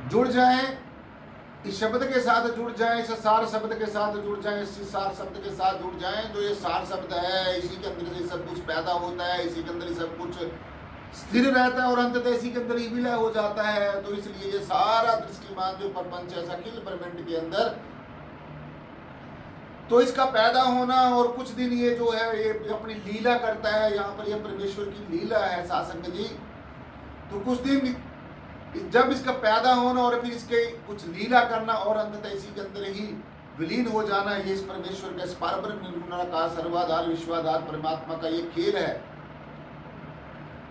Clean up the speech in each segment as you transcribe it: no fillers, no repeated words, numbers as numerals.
जुड़ जाएं, इस शब्द के साथ जुड़ जाएं, इस सार शब्द के साथ जुड़ जाएं, इस सार शब्द के साथ जुड़ जाएं। जो ये सार शब्द है, इसी के अंदर से सब कुछ पैदा होता है, इसी के अंदर ही सब कुछ स्थिर रहता है और अंततः इसी के अंदर ही विलय हो जाता है। तो इसलिए ये सारा दृष्टिमान जो प्रपंच है अखिल ब्रह्मांड के अंदर, तो इसका पैदा होना और कुछ दिन ये जो है ये अपनी लीला करता है। यहाँ पर ये परमेश्वर की लीला है सासंग जी। तो कुछ दिन जब इसका पैदा होना और फिर इसके कुछ लीला करना और अंततः इसी के अंदर ही विलीन हो जाना, ये इस परमेश्वर का पारब्रह्म निर्गुण का सर्वाधार विश्वाधार परमात्मा का ये खेल है।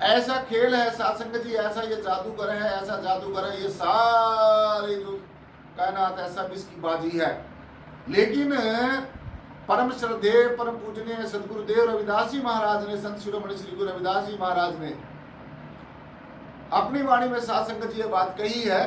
ऐसा खेल है सासंग जी, ऐसा ये जादूगर है, ऐसा जादूगर है, ये सारे जो कायनात है सब इसकी बाजी है। लेकिन परम श्रद्धेय परम पूजनीय सदगुरुदेव रविदास जी महाराज ने, संत शिरोमणि श्री गुरु रविदास जी महाराज ने अपनी वाणी में सासंग जी ये बात कही है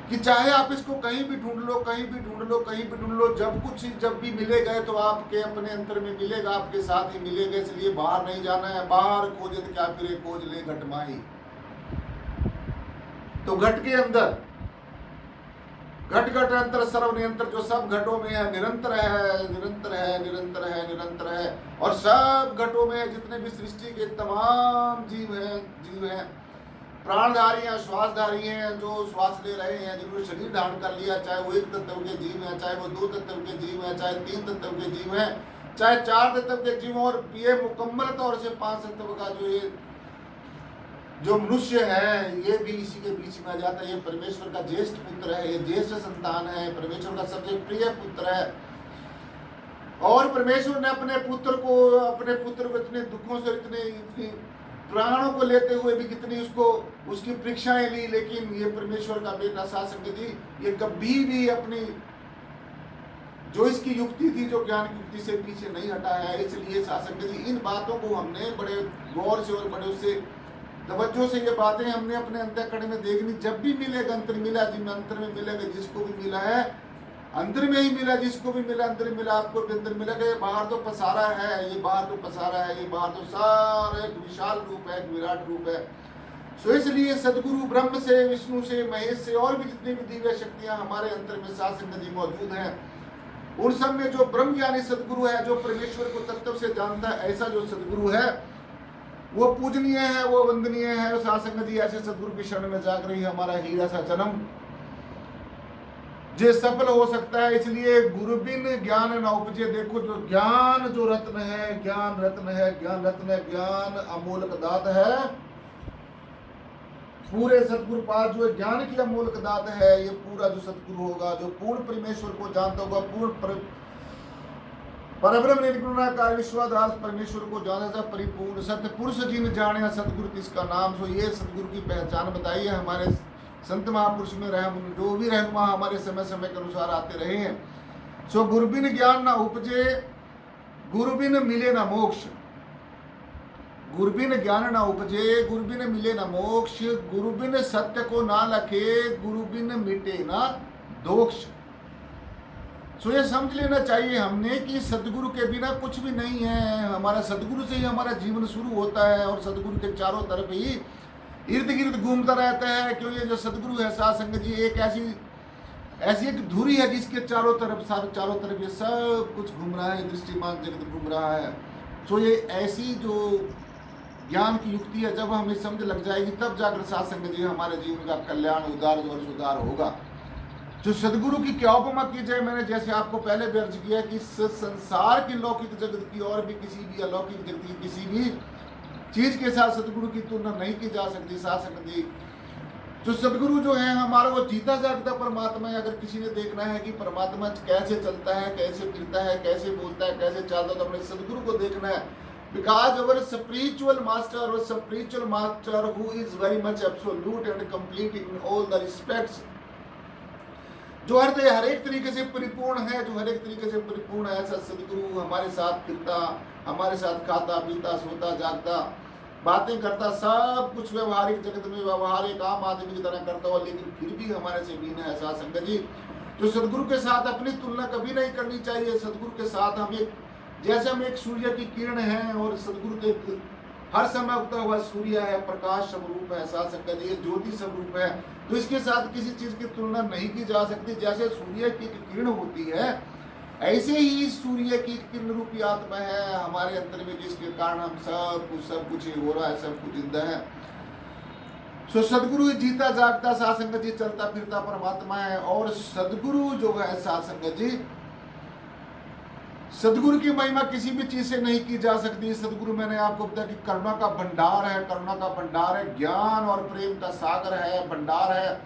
कि चाहे आप इसको कहीं भी ढूंढ लो, कहीं भी ढूंढ लो, कहीं भी ढूंढ लो, जब भी मिलेगा तो आपके अपने अंतर में मिलेगा, आपके साथ ही मिलेगा। इसलिए बाहर नहीं जाना है। बाहर खोजे तो क्या फिरे, खोज ले घट माही। तो घट के अंदर घट घट अंतर सर्व निरंतर, जो सब घटों में है, निरंतर है, निरंतर है, निरंतर है, निरंतर है। और सब घटों में जितने भी सृष्टि के तमाम जीव हैं, प्राणधारी हैं, श्वासधारी हैं, जो श्वास ले रहे हैं, जिन्होंने शरीर धारण कर लिया, चाहे वो एक तत्व के जीव हैं, चाहे वो दो तत्व के जीव हैं, चाहे तीन तत्व के जीव हैं, चाहे चार तत्व के जीव, और ये मुकम्मल तौर से पांच तत्व का जो मनुष्य है, ये भी इसी के बीच में आ जाता है। ये परमेश्वर का ज्येष्ठ पुत्र है, ये ज्येष्ठ संतान है, परमेश्वर का सबसे प्रिय पुत्र है। और परमेश्वर ने अपने पुत्र को इतने दुखों से, इतने प्राणों को लेते हुए भी कितनी उसकी परीक्षाएं ली, लेकिन ये परमेश्वर का बेटा सासंग जी ये कभी भी अपनी जो इसकी युक्ति थी, जो ज्ञान की युक्ति से पीछे नहीं हटा है। इसलिए सासंग जी इन बातों को हमने बड़े गौर से और बड़े उससे तवज्जो से ये बातें हमने अपने अंतःकरण में देखनी। जब भी मिलेगा अंतर मिला, जिनमें अंतर में मिलेगा, जिसको भी मिला है अंदर में ही मिला, जिसको भी मिला अंदर मिला, आपको भी अंदर मिलेगा। ये बाहर तो पसारा है, ये बाहर तो पसारा है, ये बाहर तो सारा एक विशाल रूप है, एक विराट रूप है। सो इसलिए सदगुरु ब्रह्म से, विष्णु से, महेश से और भी जितनी भी दिव्य शक्तियां हमारे अंतर में सासंग जी मौजूद हैं, उन सब में जो ब्रह्म ज्ञानी सदगुरु है, जो परमेश्वर को तत्व से जानता है, ऐसा जो सदगुरु है वो पूजनीय है, वो वंदनीय है। सासंग जी ऐसे सदगुरु की शरण में जाकर ही हमारा हीरा सा जन्म जे सफल हो सकता है। इसलिए गुरु बिन ज्ञान न उपजे। देखो जो ज्ञान जो रत्न है, ज्ञान रत्न है, ज्ञान रत्न है, ज्ञान अमूल्य दात है। पूरे सतगुरु पास जो ज्ञान की अमूल्य दात है, ये पूरा जो सतगुरु होगा, जो पूर्ण परमेश्वर को जानता होगा, पूर्ण परब्रह्म निर्गुणाकार विश्वाधार परमेश्वर को जाना था, परिपूर्ण सत्य पुरुष जिन जाने सतगुरु किसका नाम। सो ये सतगुरु की पहचान बताई है हमारे संत महापुरुष में, जो भी रहनुमा हमारे समय समय के अनुसार आते रहे हैं। सो गुरु बिन ज्ञान ना उपजे, गुरु बिन मिले ना मोक्ष। गुरु बिन ज्ञान ना उपजे, गुरु बिन मिले ना मोक्ष, गुरु बिन सत्य को ना लखे, गुरु बिन मिटे ना दोष। सो ये समझ लेना चाहिए हमने कि सदगुरु के बिना कुछ भी नहीं है। हमारा सदगुरु से ही हमारा जीवन शुरू होता है और सदगुरु के चारों तरफ ही इर्द गिर्द घूमता रहता है। क्यों ये जो सदगुरु है सासंग जी एक ऐसी एक धुरी है जिसके चारों तरफ ये सब कुछ घूम रहा है, दृष्टिमान जगत घूम रहा है। सो ये ऐसी जो ज्ञान की युक्ति है, जब हमें समझ लग जाएगी तब जाकर सासंग जी हमारे जीवन का कल्याण उदार और सुधार होगा। जो सदगुरु की क्या उपमा की जाए, मैंने जैसे आपको पहले भी अर्ज किया कि संसार की लौकिक जगत की और भी किसी भी अलौकिक जगत की किसी भी चीज के साथ सदगुरु की तुलना नहीं की जा सकती। सासंग जी जो सदगुरु जो है हमारा वो जीता जागता परमात्मा है। अगर किसी ने देखना है कि परमात्मा कैसे चलता है, कैसे फिरता है, कैसे बोलता है, कैसे चलता है, तो अपने सदगुरु को देखना है। Because our spiritual master who is very much absolute and complete in all the respects, जो हर एक तरीके से परिपूर्ण है, जो हर एक तरीके से परिपूर्ण है, ऐसा सदगुरु हमारे साथ फिरता, हमारे साथ खाता पीता सोता जागता बातें करता, सब कुछ व्यवहारिक जगत में व्यवहारिक आम आदमी की तरह करता हुआ, लेकिन फिर भी हमारे से भिन्न है। सासंग जी जो सदगुरु के साथ अपनी तुलना कभी नहीं करनी चाहिए। सदगुरु के साथ हम एक जैसे हम एक सूर्य की किरण है और सदगुरु के हर समय उगता हुआ सूर्य है, प्रकाश स्वरूप है, साथ संगत ये ज्योति स्वरूप है। तो इसके साथ किसी चीज की तुलना नहीं की जा सकती। जैसे सूर्य की किरण होती है, ऐसे ही सूर्य की किरण रूपी आत्मा है हमारे अंदर में, जिसके कारण हम सब कुछ हो रहा है, सब कुछ जिंदा है। सो सदगुरु जीता जागता साथ संगत जी, चलता फिरता परमात्मा है। और सदगुरु जो है साथ संगत जी, सदगुरु की महिमा किसी भी चीज से नहीं की जा सकती। सदगुरु मैंने आपको बताया कि करुणा का भंडार है, करुणा का भंडार है, ज्ञान और प्रेम का सागर है, भंडार है,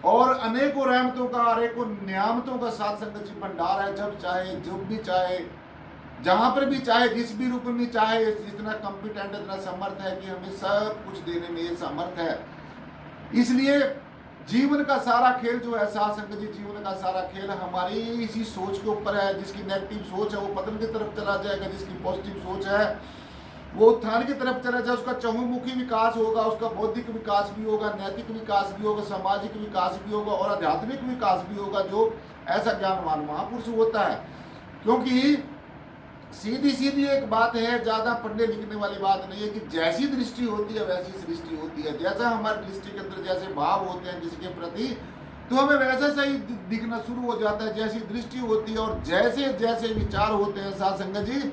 और अनेकों रहमतों का, अनेकों नियामतों का साथ संगत जी भंडार है। जब चाहे, जब भी चाहे, जहां पर भी चाहे, जिस भी रूप में चाहे, इतना कॉम्पिटेंट, इतना समर्थ है कि हमें सब कुछ देने में ये समर्थ है। इसलिए जीवन का सारा खेल जो है साथ संगत जी, जीवन का सारा खेल हमारी इसी सोच के ऊपर है। जिसकी नेगेटिव सोच है वो पतन की तरफ चला जाएगा, जिसकी पॉजिटिव सोच है वो उत्थान की तरफ चला जाए। उसका चहुमुखी विकास होगा, उसका बौद्धिक विकास भी होगा, नैतिक विकास भी होगा, सामाजिक विकास भी होगा और आध्यात्मिक विकास भी होगा, जो ऐसा ज्ञानवान महापुरुष होता है। क्योंकि सीधी सीधी एक बात है, ज्यादा पढ़ने लिखने वाली बात नहीं है, कि जैसी दृष्टि होती है वैसी सृष्टि होती है। जैसा हमारी दृष्टि के अंदर जैसे भाव होते हैं जिसके प्रति, तो हमें वैसा सही दिखना शुरू हो जाता है। जैसी दृष्टि होती है और जैसे जैसे विचार होते हैं साथ संगत जी,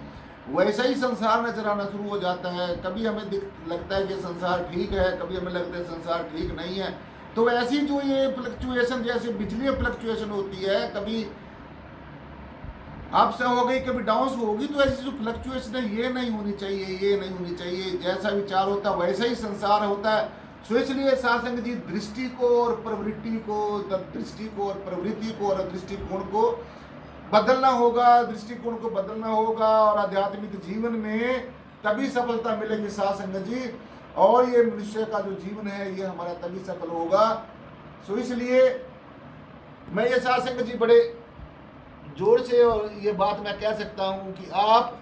वैसा ही संसार नजर आना शुरू हो जाता है। कभी हमें लगता है कि संसार ठीक है, कभी हमें लगता है संसार ठीक नहीं है। तो ऐसी जो ये फ्लक्चुएशन, जैसे बिजली फ्लक्चुएशन होती है, कभी अप्स हो गई, कभी डाउन होगी, तो ऐसी जो फ्लक्चुएशन है ये नहीं होनी चाहिए, ये नहीं होनी चाहिए। जैसा विचार होता है वैसा ही संसार होता है। सो इसलिए साथ संगत जी, दृष्टि को और प्रवृत्ति को, दृष्टि को और प्रवृत्ति को और दृष्टिकोण को बदलना होगा, दृष्टिकोण को बदलना होगा, और आध्यात्मिक जीवन में तभी सफलता मिलेगी साथ संगत जी। और ये मनुष्य का जो जीवन है ये हमारा तभी सफल होगा। सो इसलिए मैं ये साथ संगत जी बड़े जोर से और ये बात मैं कह सकता हूं कि आप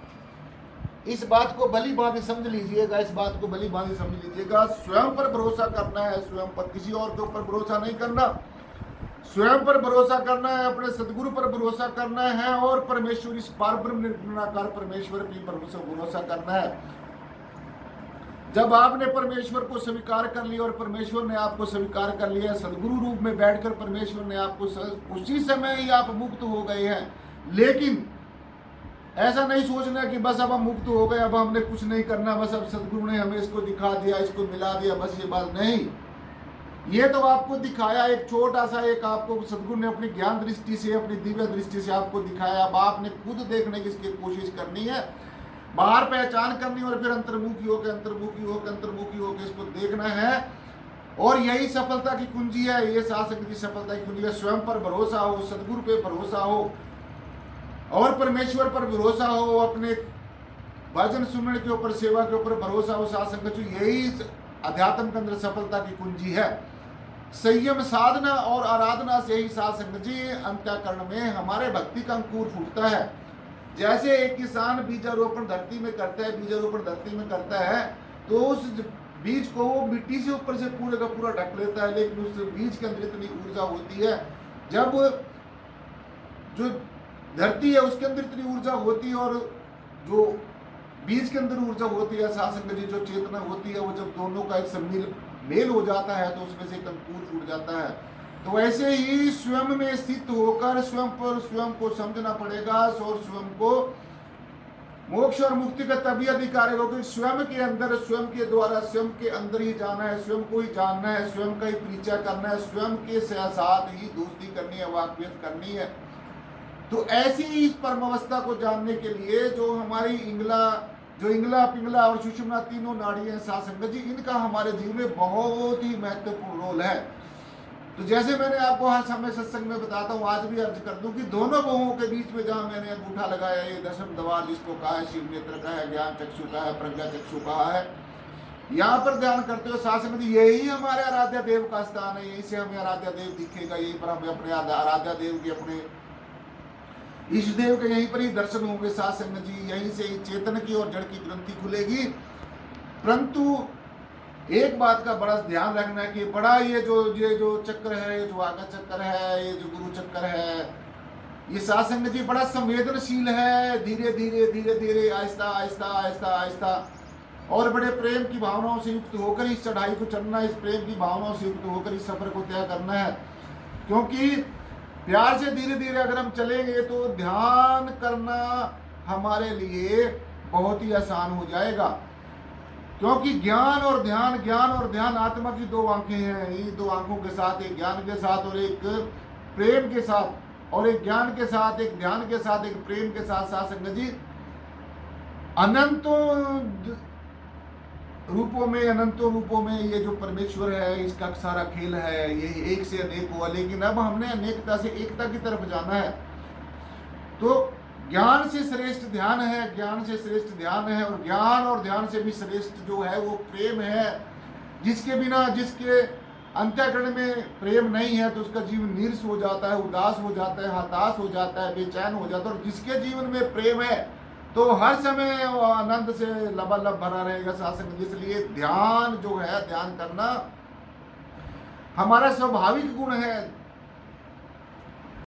इस बात को भली भांति समझ लीजिएगा, इस बात को भली भांति समझ लीजिएगा। स्वयं पर भरोसा करना है, स्वयं पर, किसी और के ऊपर भरोसा नहीं करना। स्वयं पर भरोसा करना है, अपने सदगुरु पर भरोसा करना है, और परमेश्वर, इस पारब्रह्म निर्गुणाकार परमेश्वर की भरोसा करना है। जब आपने परमेश्वर को स्वीकार कर लिया और परमेश्वर ने आपको स्वीकार कर लिया, सदगुरु रूप में बैठकर परमेश्वर ने आपको, उसी समय ही आप मुक्त हो गए हैं। लेकिन ऐसा नहीं सोचना कि बस अब हम मुक्त हो गए, अब हमने कुछ नहीं करना, बस अब सदगुरु ने हमें इसको दिखा दिया, इसको मिला दिया, बस ये बात नहीं। ये तो आपको दिखाया, एक छोटा सा, एक आपको सदगुरु ने अपनी ज्ञान दृष्टि से, अपनी दिव्य दृष्टि से आपको दिखाया। अब आपने खुद देखने की इसकी कोशिश करनी है, बाहर पहचान करनी, और फिर अंतर्मुखी होकर अंतर्मुखी होकर अंतर्मुखी होकर इसको देखना है। और यही सफलता की कुंजी है, ये साथ संगत की सफलता की कुंजी है। स्वयं पर भरोसा हो, सदगुरु पे भरोसा हो, और परमेश्वर पर भरोसा हो, अपने भजन सुमरण के ऊपर, सेवा के ऊपर भरोसा हो साथ संगत। यही अध्यात्म के अंदर सफलता की कुंजी है। संयम साधना और आराधना से ही साथ संगत जी अंतःकरण में हमारे भक्ति का अंकुर फूटता है। जैसे एक किसान बीजारोपण धरती में करता है, बीजारोपण धरती में करता है, तो उस बीज को वो मिट्टी से ऊपर से पूरे का पूरा ढक लेता है, लेकिन उस बीज के अंदर इतनी ऊर्जा होती है, जब जो धरती है उसके अंदर इतनी ऊर्जा होती है, और जो बीज के अंदर ऊर्जा होती है साथ संगत जी, जो चेतना होती है, वो जब दोनों का एक सम्मिल मेल हो जाता है तो उसमें से एक अंकुर फूट जाता है। तो ऐसे ही स्वयं में स्थित होकर स्वयं पर, स्वयं को समझना पड़ेगा, और स्वयं को मोक्ष और मुक्ति का तभी अधिकार है, क्योंकि स्वयं के अंदर, स्वयं के द्वारा, स्वयं के अंदर ही जाना है, स्वयं को ही जानना है, स्वयं का ही परिचय करना है, स्वयं के साथ ही दोस्ती करनी है, वाकफियत करनी है। तो ऐसी इस परम अवस्था को जानने के लिए जो हमारी इंगला पिंगला और सुषुम्ना तीनों नाड़ी हैं साथ संगत जी, इनका हमारे जीवन में बहुत ही महत्वपूर्ण रोल है। तो जैसे मैंने आपको हर समय सत्संग में बताता हूँ, आज भी अर्ज कर दूं कि दोनों बहुओं के बीच में जहाँ मैंने अंगूठा लगाया, ये दशम द्वार जिसको कहा है, शिव नेत्र का है, ज्ञान चक्षु का है, प्रज्ञा चक्षु कहा है, यहाँ पर ध्यान करते हो साथ संगत जी, यही हमारे आराध्य देव का स्थान है। यहीं से हमें आराध्य देव दिखेगा, यहीं पर हमें अपने आराध्य देव के, अपने इष्ट देव के यहीं पर ही दर्शन होंगे साथ संगत जी। यहीं से ही चेतन की और जड़ की ग्रंथि खुलेगी। परंतु एक बात का बड़ा ध्यान रखना है कि बड़ा ये जो चक्र है, ये जो आगा चक्र है, ये जो गुरु चक्र है, ये साथ संगत जी बड़ा संवेदनशील है। धीरे धीरे धीरे धीरे, आहिस्ता आहिस्ता आहिस्ता आहिस्ता और बड़े प्रेम की भावनाओं से युक्त होकर इस चढ़ाई को चढ़ना, इस प्रेम की भावनाओं से युक्त होकर इस सफर को तय करना है। क्योंकि प्यार से धीरे धीरे अगर हम चलेंगे तो ध्यान करना हमारे लिए बहुत ही आसान हो जाएगा। क्योंकि ज्ञान और ध्यान आत्मा की दो आंखें हैं। ये दो आंखों के साथ, एक ज्ञान के साथ और एक प्रेम के साथ, और एक ज्ञान के साथ, एक ध्यान के साथ, एक प्रेम के साथ साथ संगत जी अनंतों रूपों में ये जो परमेश्वर है, इसका सारा खेल है, ये एक से अनेक हुआ। लेकिन अब हमने अनेकता से एकता की तरफ जाना है। तो ज्ञान से श्रेष्ठ ध्यान है, ज्ञान से श्रेष्ठ ध्यान है, और ज्ञान और ध्यान से भी श्रेष्ठ जो है वो प्रेम है। जिसके बिना, जिसके अंतःकरण में प्रेम नहीं है तो उसका जीवन नीरस हो जाता है, उदास हो जाता है, हताश हो जाता है, बेचैन हो जाता है। और जिसके जीवन में प्रेम है तो हर समय वो आनंद से लबालब भरा रहेगा सासंग। इसलिए ध्यान जो है, ध्यान करना हमारा स्वाभाविक गुण है।